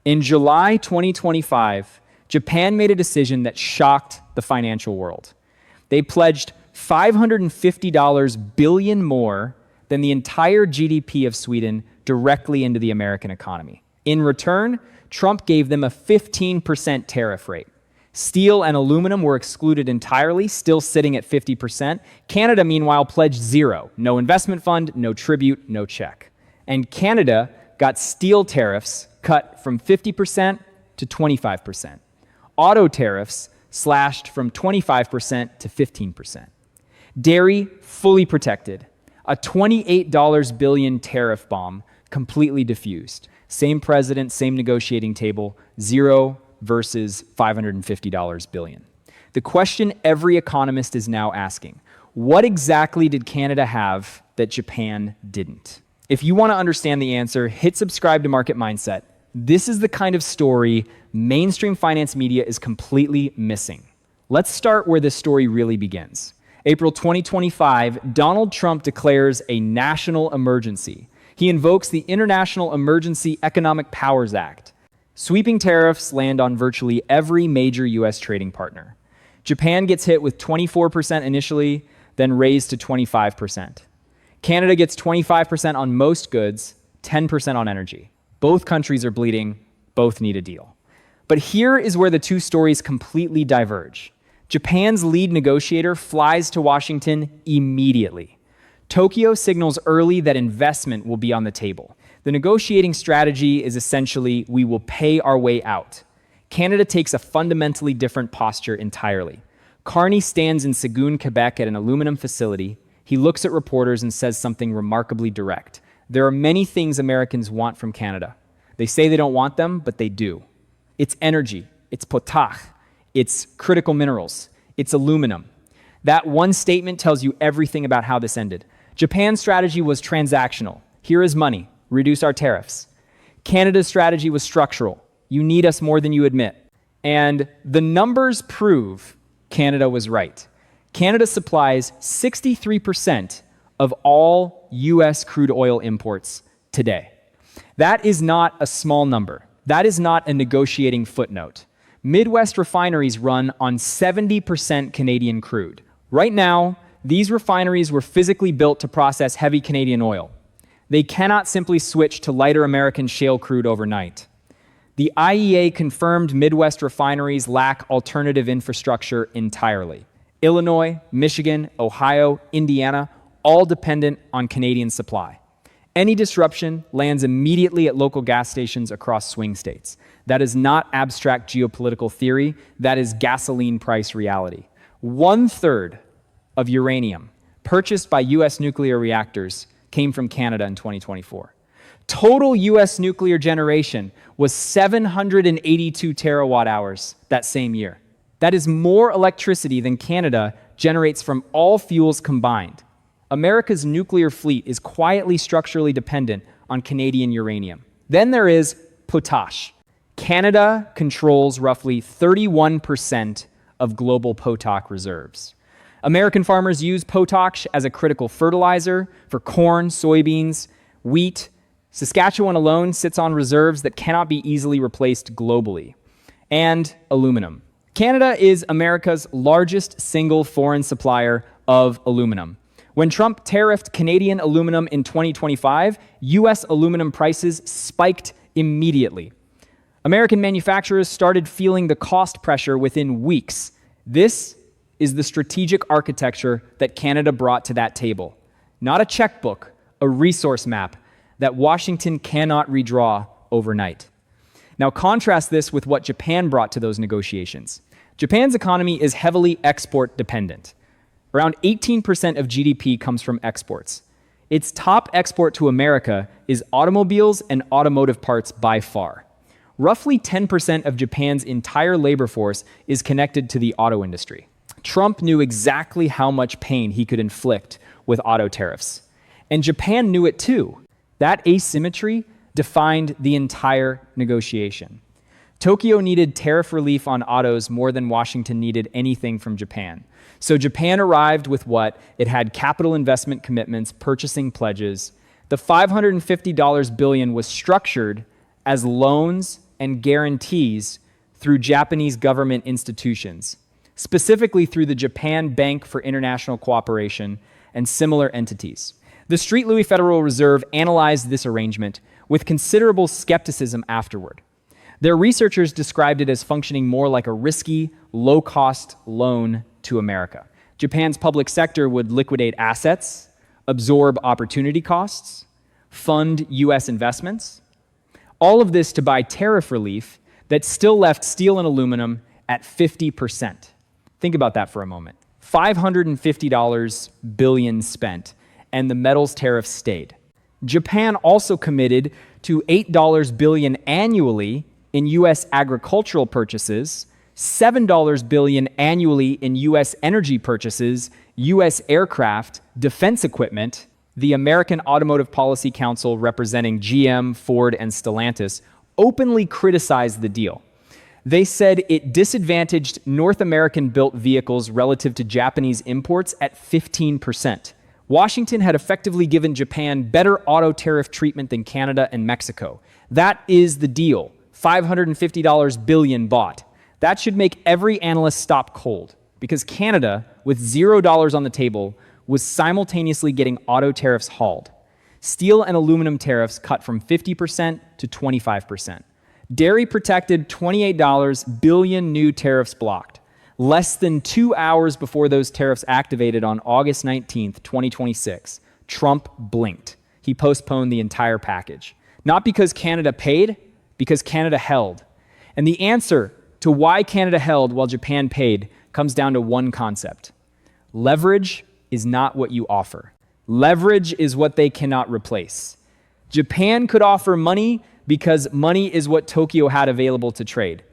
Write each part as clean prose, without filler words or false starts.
In July 2025, Japan made a decision that shocked the financial world. They pledged $550 billion more than the entire GDP of Sweden directly into the American economy. In return, Trump gave them a 15% tariff rate. Steel and aluminum were excluded entirely, still sitting at 50%. Canada, meanwhile, pledged zero. No investment fund, no tribute, no check. And Canada got steel tariffs cut from 50% to 25%. Auto tariffs slashed from 25% to 15%. Dairy, fully protected. A $28 billion tariff bomb, completely diffused. Same president, same negotiating table, zero versus $550 billion. The question every economist is now asking, what exactly did Canada have that Japan didn't? If you want to understand the answer, hit subscribe to Market Mindset. This is the kind of story mainstream finance media is completely missing. Let's start where this story really begins. April 2025, Donald Trump declares a national emergency. He invokes the International Emergency Economic Powers Act. Sweeping tariffs land on virtually every major US trading partner. Japan gets hit with 24% initially, then raised to 25%. Canada gets 25% on most goods, 10% on energy. Both countries are bleeding, both need a deal. But here is where the two stories completely diverge. Japan's lead negotiator flies to Washington immediately. Tokyo signals early that investment will be on the table. The negotiating strategy is essentially, we will pay our way out. Canada takes a fundamentally different posture entirely. Carney stands in Séguin, Quebec at an aluminum facility. He looks at reporters and says something remarkably direct. There are many things Americans want from Canada. They say they don't want them, but they do. It's energy, it's potash, it's critical minerals, it's aluminum. That one statement tells you everything about how this ended. Japan's strategy was transactional. Here is money, reduce our tariffs. Canada's strategy was structural. You need us more than you admit. And the numbers prove Canada was right. Canada supplies 63% of all US crude oil imports today. That is not a small number. That is not a negotiating footnote. Midwest refineries run on 70% Canadian crude. Right now, these refineries were physically built to process heavy Canadian oil. They cannot simply switch to lighter American shale crude overnight. The IEA confirmed Midwest refineries lack alternative infrastructure entirely. Illinois, Michigan, Ohio, Indiana, all dependent on Canadian supply. Any disruption lands immediately at local gas stations across swing states. That is not abstract geopolitical theory, that is gasoline price reality. 1/3 of uranium purchased by US nuclear reactors came from Canada in 2024. Total US nuclear generation was 782 terawatt hours that same year. That is more electricity than Canada generates from all fuels combined. America's nuclear fleet is quietly structurally dependent on Canadian uranium. Then there is potash. Canada controls roughly 31% of global potash reserves. American farmers use potash as a critical fertilizer for corn, soybeans, wheat. Saskatchewan alone sits on reserves that cannot be easily replaced globally. And aluminum. Canada is America's largest single foreign supplier of aluminum. When Trump tariffed Canadian aluminum in 2025, US aluminum prices spiked immediately. American manufacturers started feeling the cost pressure within weeks. This is the strategic architecture that Canada brought to that table. Not a checkbook, a resource map that Washington cannot redraw overnight. Now contrast this with what Japan brought to those negotiations. Japan's economy is heavily export dependent. Around 18% of GDP comes from exports. Its top export to America is automobiles and automotive parts by far. Roughly 10% of Japan's entire labor force is connected to the auto industry. Trump knew exactly how much pain he could inflict with auto tariffs. And Japan knew it too. That asymmetry defined the entire negotiation. Tokyo needed tariff relief on autos more than Washington needed anything from Japan. So Japan arrived with what? It had capital investment commitments, purchasing pledges. The $550 billion was structured as loans and guarantees through Japanese government institutions, specifically through the Japan Bank for International Cooperation and similar entities. The Street Louis Federal Reserve analyzed this arrangement with considerable skepticism afterward. Their researchers described it as functioning more like a risky, low-cost loan to America. Japan's public sector would liquidate assets, absorb opportunity costs, fund U.S. investments, all of this to buy tariff relief that still left steel and aluminum at 50%. Think about that for a moment. $550 billion spent, and the metals tariff stayed. Japan also committed to $8 billion annually in U.S. agricultural purchases, $7 billion annually in U.S. energy purchases, U.S. aircraft, defense equipment. The American Automotive Policy Council, representing GM, Ford, and Stellantis, openly criticized the deal. They said it disadvantaged North American-built vehicles relative to Japanese imports at 15%. Washington had effectively given Japan better auto tariff treatment than Canada and Mexico. That is the deal. $550 billion bought. That should make every analyst stop cold, because Canada, with $0 on the table, was simultaneously getting auto tariffs hauled. Steel and aluminum tariffs cut from 50% to 25%. Dairy protected, $28 billion new tariffs blocked. Less than 2 hours before those tariffs activated on August 19th, 2026, Trump blinked. He postponed the entire package. Not because Canada paid, because Canada held. And the answer to why Canada held while Japan paid comes down to one concept. Leverage is not what you offer. Leverage is what they cannot replace. Japan could offer money because money is what Tokyo had available to trade.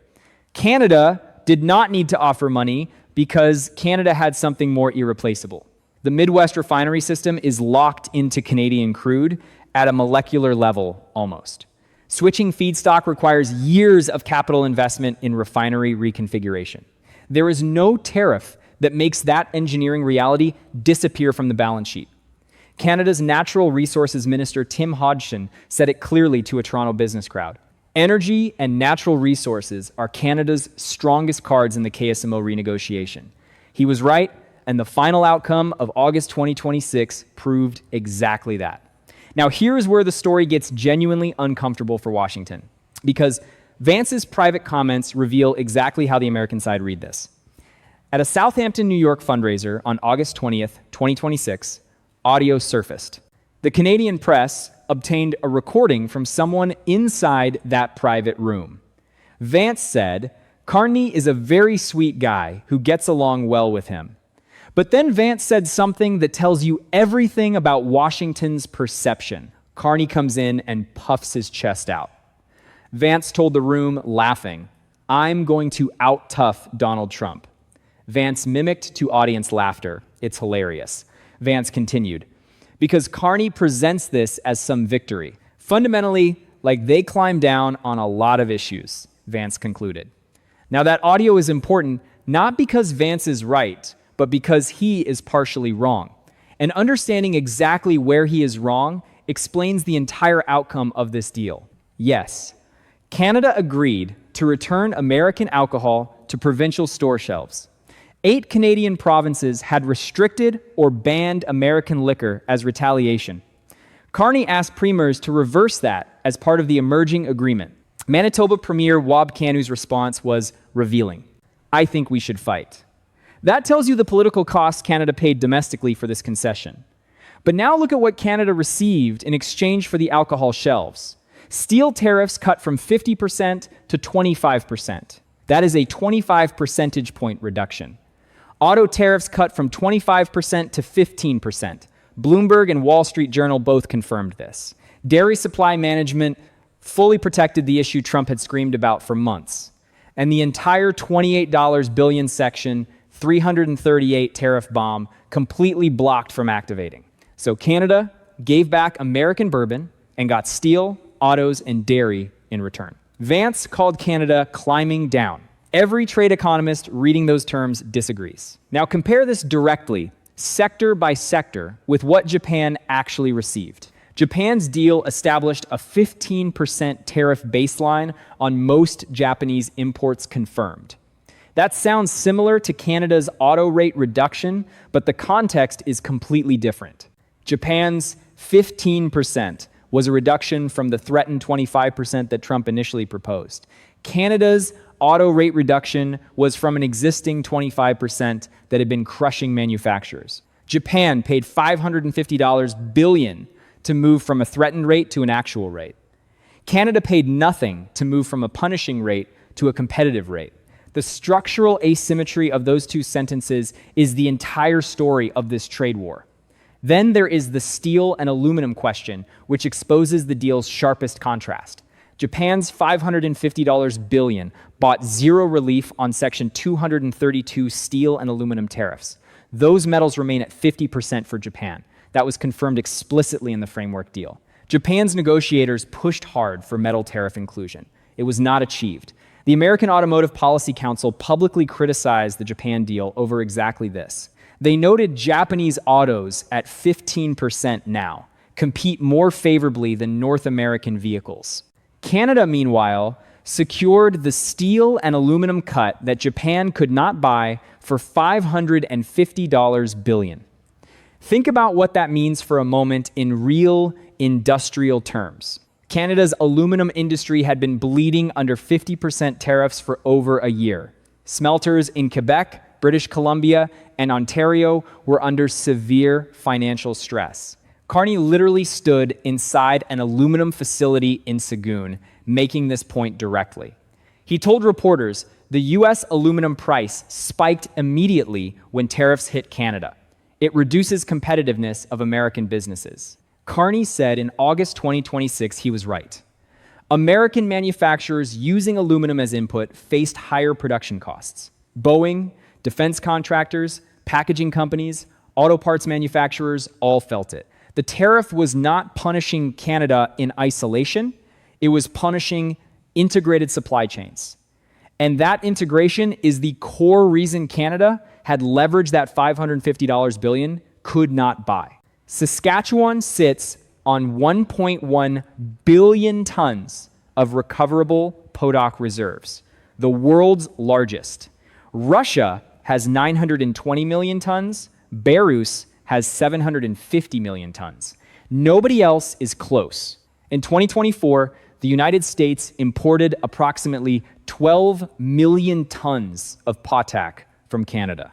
Canada did not need to offer money because Canada had something more irreplaceable. The Midwest refinery system is locked into Canadian crude at a molecular level almost. Switching feedstock requires years of capital investment in refinery reconfiguration. There is no tariff that makes that engineering reality disappear from the balance sheet. Canada's Natural Resources Minister Tim Hodgson said it clearly to a Toronto business crowd. Energy and natural resources are Canada's strongest cards in the KSMO renegotiation. He was right, and the final outcome of August 2026 proved exactly that. Now, here's where the story gets genuinely uncomfortable for Washington, because Vance's private comments reveal exactly how the American side read this. At a Southampton, New York fundraiser on August 20th, 2026, audio surfaced. The Canadian press obtained a recording from someone inside that private room. Vance said, "Carney is a very sweet guy who gets along well with him." But then Vance said something that tells you everything about Washington's perception. Carney comes in and puffs his chest out. Vance told the room, laughing, "I'm going to out-tough Donald Trump." Vance mimicked to audience laughter. It's hilarious. Vance continued, "Because Carney presents this as some victory. Fundamentally, like they climb down on a lot of issues," Vance concluded. Now that audio is important not because Vance is right, but because he is partially wrong. And understanding exactly where he is wrong explains the entire outcome of this deal. Yes, Canada agreed to return American alcohol to provincial store shelves. 8 Canadian provinces had restricted or banned American liquor as retaliation. Carney asked premiers to reverse that as part of the emerging agreement. Manitoba Premier Wab Kianu's response was revealing. "I think we should fight." That tells you the political costs Canada paid domestically for this concession. But now look at what Canada received in exchange for the alcohol shelves. Steel tariffs cut from 50% to 25%. That is a 25 percentage point reduction. Auto tariffs cut from 25% to 15%. Bloomberg and Wall Street Journal both confirmed this. Dairy supply management fully protected the issue Trump had screamed about for months. And the entire $28 billion section, 338 tariff bomb, completely blocked from activating. So Canada gave back American bourbon and got steel, autos, and dairy in return. Vance called Canada climbing down. Every trade economist reading those terms disagrees. Now compare this directly, sector by sector, with what Japan actually received. Japan's deal established a 15% tariff baseline on most Japanese imports confirmed. That sounds similar to Canada's auto rate reduction, but the context is completely different. Japan's 15% was a reduction from the threatened 25% that Trump initially proposed. Canada's auto rate reduction was from an existing 25% that had been crushing manufacturers. Japan paid $550 billion to move from a threatened rate to an actual rate. Canada paid nothing to move from a punishing rate to a competitive rate. The structural asymmetry of those two sentences is the entire story of this trade war. Then there is the steel and aluminum question, which exposes the deal's sharpest contrast. Japan's $550 billion bought zero relief on Section 232 steel and aluminum tariffs. Those metals remain at 50% for Japan. That was confirmed explicitly in the framework deal. Japan's negotiators pushed hard for metal tariff inclusion. It was not achieved. The American Automotive Policy Council publicly criticized the Japan deal over exactly this. They noted Japanese autos at 15% now compete more favorably than North American vehicles. Canada, meanwhile, secured the steel and aluminum cut that Japan could not buy for $550 billion. Think about what that means for a moment in real industrial terms. Canada's aluminum industry had been bleeding under 50% tariffs for over a year. Smelters in Quebec, British Columbia, and Ontario were under severe financial stress. Carney literally stood inside an aluminum facility in Sagoon, making this point directly. He told reporters the US aluminum price spiked immediately when tariffs hit Canada. It reduces competitiveness of American businesses. Carney said in August 2026 he was right. American manufacturers using aluminum as input faced higher production costs. Boeing, defense contractors, packaging companies, auto parts manufacturers all felt it. The tariff was not punishing Canada in isolation, it was punishing integrated supply chains. And that integration is the core reason Canada had leveraged that $550 billion could not buy. Saskatchewan sits on 1.1 billion tons of recoverable PODOC reserves, the world's largest. Russia has 920 million tons, Belarus has 750 million tons. Nobody else is close. In 2024, the United States imported approximately 12 million tons of potash from Canada.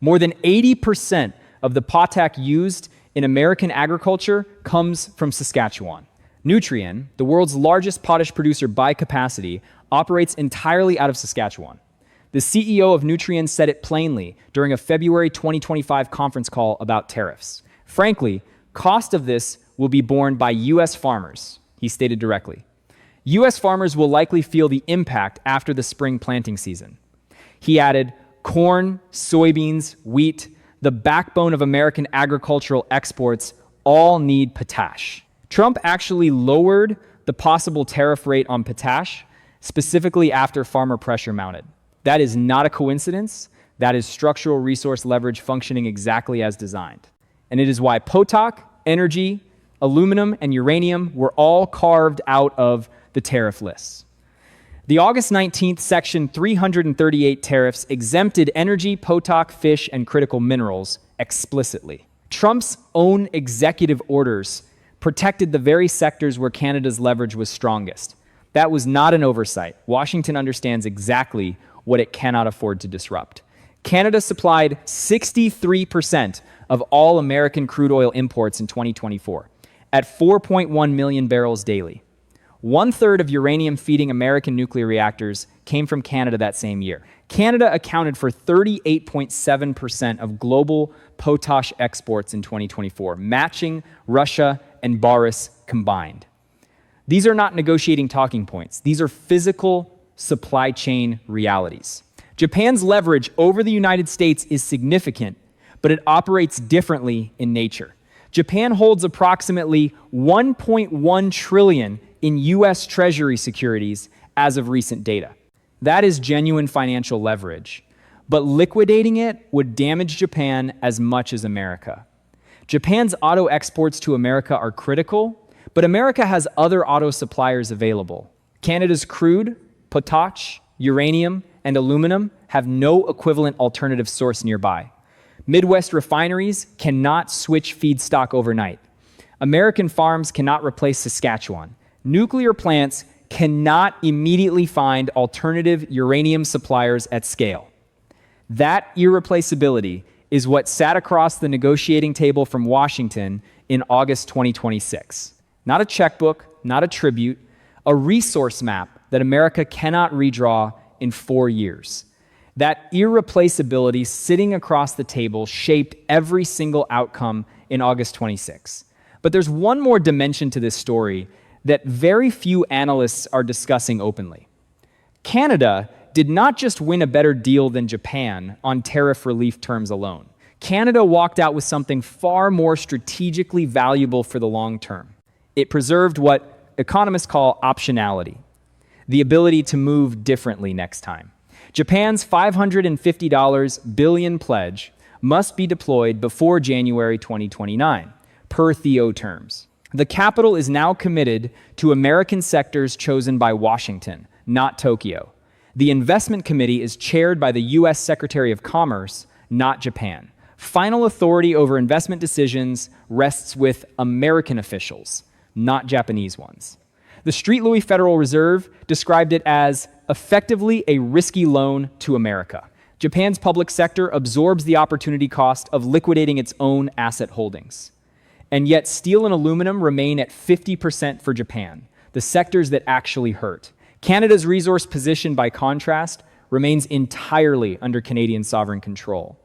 More than 80% of the potash used in American agriculture comes from Saskatchewan. Nutrien, the world's largest potash producer by capacity, operates entirely out of Saskatchewan. The CEO of Nutrien said it plainly during a February 2025 conference call about tariffs. Frankly, cost of this will be borne by US farmers, he stated directly. US farmers will likely feel the impact after the spring planting season. He added, corn, soybeans, wheat, the backbone of American agricultural exports all need potash. Trump actually lowered the possible tariff rate on potash, specifically after farmer pressure mounted. That is not a coincidence. That is structural resource leverage functioning exactly as designed. And it is why potash, energy, aluminum, and uranium were all carved out of the tariff lists. The August 19th Section 338 tariffs exempted energy, potash, fish, and critical minerals explicitly. Trump's own executive orders protected the very sectors where Canada's leverage was strongest. That was not an oversight. Washington understands exactly what it cannot afford to disrupt. Canada supplied 63% of all American crude oil imports in 2024, at 4.1 million barrels daily. 1/3 of uranium feeding American nuclear reactors came from Canada that same year. Canada accounted for 38.7% of global potash exports in 2024, matching Russia and Belarus combined. These are not negotiating talking points. These are physical supply chain realities. Japan's leverage over the United States is significant, but it operates differently in nature. Japan holds approximately $1.1 trillion in US Treasury securities as of recent data. That is genuine financial leverage, but liquidating it would damage Japan as much as America. Japan's auto exports to America are critical, But America has other auto suppliers available. Canada's crude, potash, uranium, and aluminum have no equivalent alternative source nearby. Midwest refineries cannot switch feedstock overnight. American farms cannot replace Saskatchewan. Nuclear plants cannot immediately find alternative uranium suppliers at scale. That irreplaceability is what sat across the negotiating table from Washington in August 2026. Not a checkbook, not a tribute, a resource map that America cannot redraw in 4 years. That irreplaceability sitting across the table shaped every single outcome in August 26. But there's one more dimension to this story that very few analysts are discussing openly. Canada did not just win a better deal than Japan on tariff relief terms alone. Canada walked out with something far more strategically valuable for the long term. It preserved what economists call optionality, the ability to move differently next time. Japan's $550 billion pledge must be deployed before January 2029, per THEO terms. The capital is now committed to American sectors chosen by Washington, not Tokyo. The investment committee is chaired by the US Secretary of Commerce, not Japan. Final authority over investment decisions rests with American officials, not Japanese ones. The Street Louis Federal Reserve described it as effectively a risky loan to America. Japan's public sector absorbs the opportunity cost of liquidating its own asset holdings. And yet steel and aluminum remain at 50% for Japan, the sectors that actually hurt. Canada's resource position, by contrast, remains entirely under Canadian sovereign control.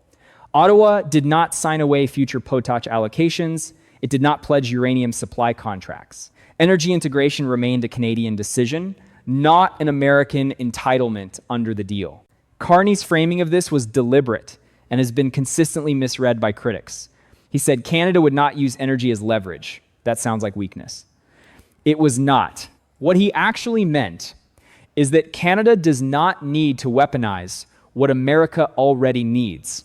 Ottawa did not sign away future potash allocations. It did not pledge uranium supply contracts. Energy integration remained a Canadian decision, not an American entitlement under the deal. Carney's framing of this was deliberate and has been consistently misread by critics. He said Canada would not use energy as leverage. That sounds like weakness. It was not. What he actually meant is that Canada does not need to weaponize what America already needs.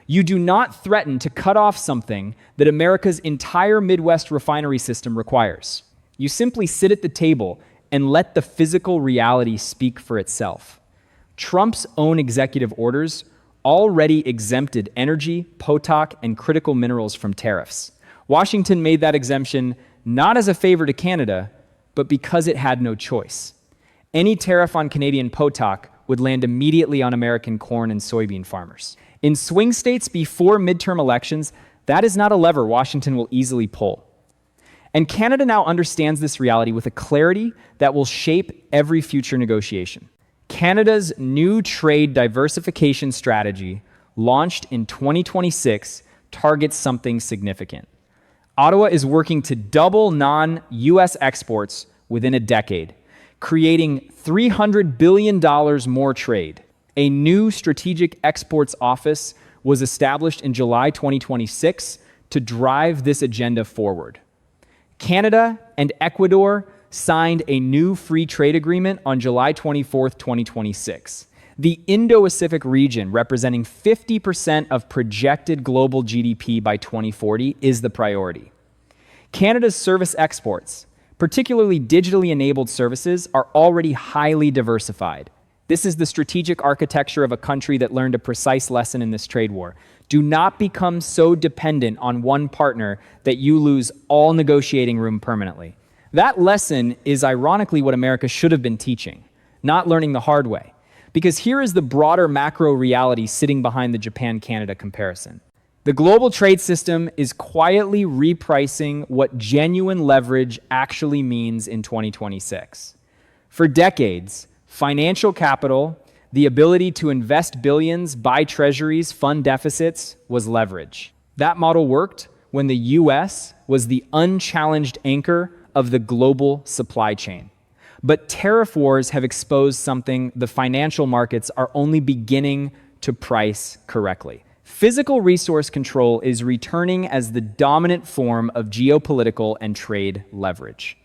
You do not threaten to cut off something that America's entire Midwest refinery system requires. You simply sit at the table and let the physical reality speak for itself. Trump's own executive orders already exempted energy, potash, and critical minerals from tariffs. Washington made that exemption not as a favor to Canada, but because it had no choice. Any tariff on Canadian potash would land immediately on American corn and soybean farmers. In swing states before midterm elections, that is not a lever Washington will easily pull. And Canada now understands this reality with a clarity that will shape every future negotiation. Canada's new trade diversification strategy, launched in 2026, targets something significant. Ottawa is working to double non-US exports within a decade, creating $300 billion more trade. A new strategic exports office was established in July 2026 to drive this agenda forward. Canada and Ecuador signed a new free trade agreement on July 24, 2026. The Indo-Pacific region, representing 50% of projected global GDP by 2040, is the priority. Canada's service exports, particularly digitally enabled services, are already highly diversified. This is the strategic architecture of a country that learned a precise lesson in this trade war. Do not become so dependent on one partner that you lose all negotiating room permanently. That lesson is ironically what America should have been teaching, not learning the hard way. Because here is the broader macro reality sitting behind the Japan-Canada comparison. The global trade system is quietly repricing what genuine leverage actually means in 2026. For decades, financial capital, the ability to invest billions, buy treasuries, fund deficits, was leverage. That model worked when the US was the unchallenged anchor of the global supply chain. But tariff wars have exposed something the financial markets are only beginning to price correctly. Physical resource control is returning as the dominant form of geopolitical and trade leverage.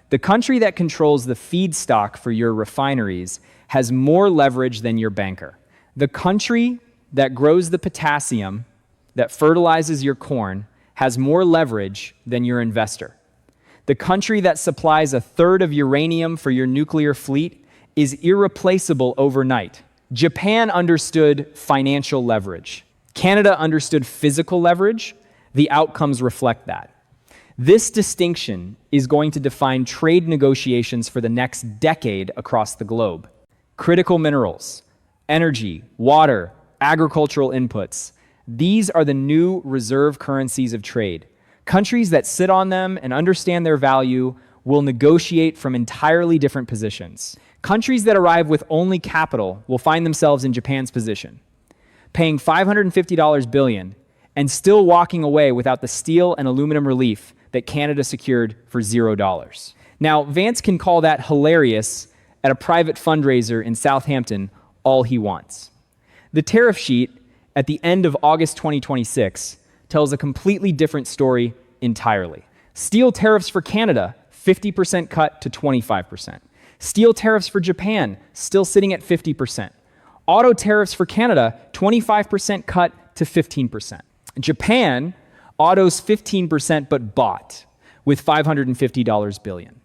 The country that controls the feedstock for your refineries has more leverage than your banker. The country that grows the potassium that fertilizes your corn has more leverage than your investor. The country that supplies a third of uranium for your nuclear fleet is irreplaceable overnight. Japan understood financial leverage. Canada understood physical leverage. The outcomes reflect that. This distinction is going to define trade negotiations for the next decade across the globe. Critical minerals, energy, water, agricultural inputs. These are the new reserve currencies of trade. Countries that sit on them and understand their value will negotiate from entirely different positions. Countries that arrive with only capital will find themselves in Japan's position, paying $550 billion and still walking away without the steel and aluminum relief that Canada secured for $0. Now, Vance can call that hilarious at a private fundraiser in Southampton all he wants. The tariff sheet at the end of August 2026 tells a completely different story entirely. Steel tariffs for Canada, 50% cut to 25%. Steel tariffs for Japan, still sitting at 50%. Auto tariffs for Canada, 25% cut to 15%. Japan, autos 15% but bought with $550 billion.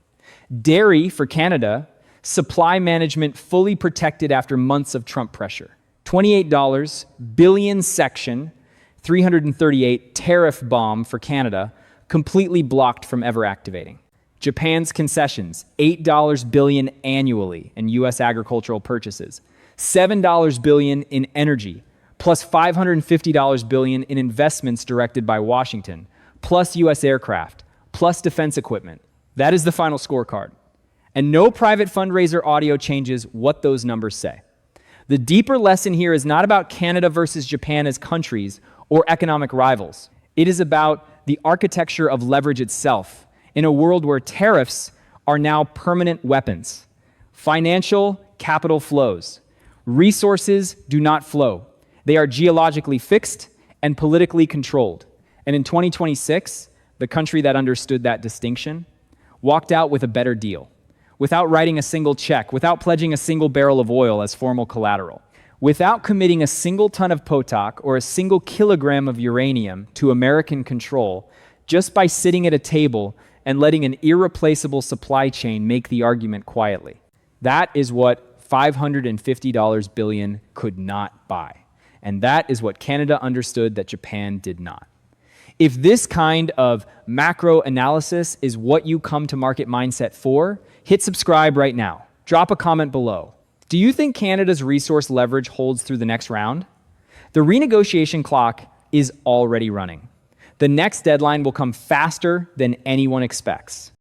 Dairy for Canada, supply management fully protected after months of Trump pressure. $28 billion section, 338 tariff bomb for Canada, completely blocked from ever activating. Japan's concessions, $8 billion annually in US agricultural purchases, $7 billion in energy, plus $550 billion in investments directed by Washington, plus US aircraft, plus defense equipment. That is the final scorecard. And no private fundraiser audio changes what those numbers say. The deeper lesson here is not about Canada versus Japan as countries or economic rivals. It is about the architecture of leverage itself in a world where tariffs are now permanent weapons. Financial capital flows. Resources do not flow. They are geologically fixed and politically controlled. And in 2026, the country that understood that distinction walked out with a better deal, without writing a single check, without pledging a single barrel of oil as formal collateral, without committing a single ton of potash or a single kilogram of uranium to American control, just by sitting at a table and letting an irreplaceable supply chain make the argument quietly. That is what $550 billion could not buy. And that is what Canada understood that Japan did not. If this kind of macro analysis is what you come to Market Mindset for, hit subscribe right now. Drop a comment below. Do you think Canada's resource leverage holds through the next round? The renegotiation clock is already running. The next deadline will come faster than anyone expects.